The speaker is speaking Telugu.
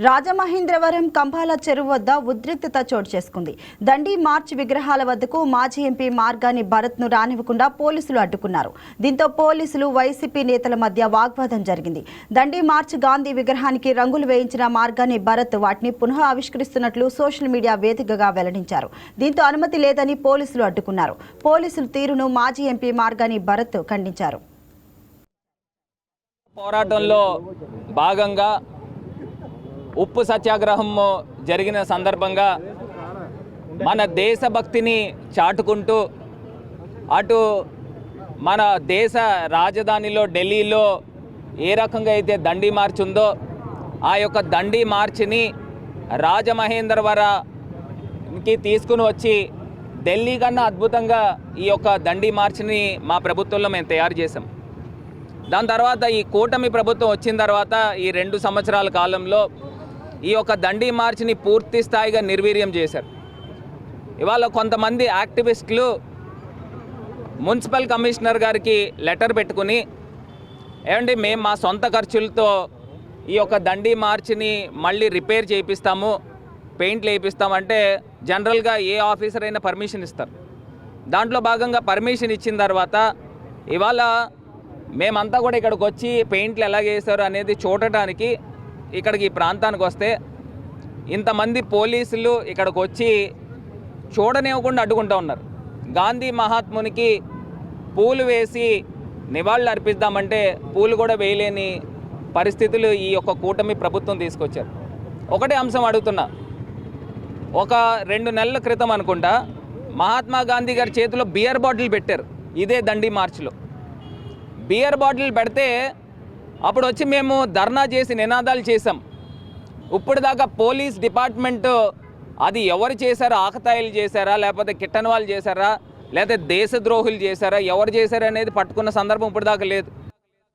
రాజమహేంద్రవరం కంపాల చెరువు వద్ద ఉద్రిక్తత చోటు చేసుకుంది. దండి మార్చ్ విగ్రహాల వద్దకు మాజీ ఎంపీ మార్గాని భరత్ను రానివ్వకుండా పోలీసులు అడ్డుకున్నారు. దీంతో పోలీసులు వైసీపీ నేతల మధ్య వాగ్వాదం జరిగింది. దండి మార్చ్ గాంధీ విగ్రహానికి రంగులు వేయించిన మార్గాని భరత్ వాటిని పునః ఆవిష్కరిస్తున్నట్లు సోషల్ మీడియా వేదికగా వెల్లడించారు. దీంతో అనుమతి లేదని పోలీసులు అడ్డుకున్నారు. పోలీసుల తీరును మాజీ ఎంపీ మార్గాని భరత్ ఖండించారు. పోరాటంలో భాగంగా ఉప్పు సత్యాగ్రహం జరిగిన సందర్భంగా మన దేశభక్తిని చాటుకుంటూ అటు మన దేశ రాజధానిలో ఢిల్లీలో ఏ రకంగా అయితే దండి మార్చ్ ఉందో ఆ యొక్క దండి మార్చిని రాజమహేంద్రవరంకి తీసుకుని వచ్చి ఢిల్లీ కన్నా అద్భుతంగా ఈ యొక్క దండి మార్చిని మా ప్రభుత్వంలో మేము తయారు చేసాం. దాని తర్వాత ఈ కూటమి ప్రభుత్వం వచ్చిన తర్వాత ఈ 2 సంవత్సరాల కాలంలో ఈ యొక్క దండి మార్చిని పూర్తి స్థాయిగా నిర్వీర్యం చేశారు. ఇవాళ కొంతమంది యాక్టివిస్టులు మున్సిపల్ కమిషనర్ గారికి లెటర్ పెట్టుకుని ఏమండి మేము మా సొంత ఖర్చులతో ఈ యొక్క దండి మార్చిని మళ్ళీ రిపేర్ చేయిస్తాము, పెయింట్లు వేయిస్తామంటే జనరల్గా ఏ ఆఫీసర్ అయినా పర్మిషన్ ఇస్తారు. దాంట్లో భాగంగా పర్మిషన్ ఇచ్చిన తర్వాత ఇవాళ మేమంతా కూడా ఇక్కడికి వచ్చి పెయింట్లు ఎలా చేశారు అనేది చూడటానికి ఇక్కడికి ఈ ప్రాంతానికి వస్తే ఇంతమంది పోలీసులు ఇక్కడికి వచ్చి చూడనివ్వకుండా అడ్డుకుంటూ ఉన్నారు. గాంధీ మహాత్మునికి పూలు వేసి నివాళులు అర్పిద్దామంటే పూలు కూడా వేయలేని పరిస్థితులు ఈ యొక్క కూటమి ప్రభుత్వం తీసుకొచ్చారు. ఒకటే అంశం అడుగుతున్నా, ఒక 2 నెలల క్రితం అనుకుంటా మహాత్మా గాంధీ గారి చేతిలో బియర్ బాటిల్ పెట్టారు. ఇదే దండి మార్చ్లో బియర్ బాటిల్ పెడితే అప్పుడు వచ్చి మేము ధర్నా చేసి నినాదాలు చేసాం. ఇప్పుడు దాకా పోలీస్ డిపార్ట్మెంటు అది ఎవరు చేశారో, ఆకతాయిలు చేశారా లేకపోతే కిట్టన్ వాళ్ళు చేశారా లేకపోతే దేశద్రోహులు చేశారా, ఎవరు చేశారా అనేది పట్టుకున్న సందర్భం ఇప్పుడు దాకా లేదు.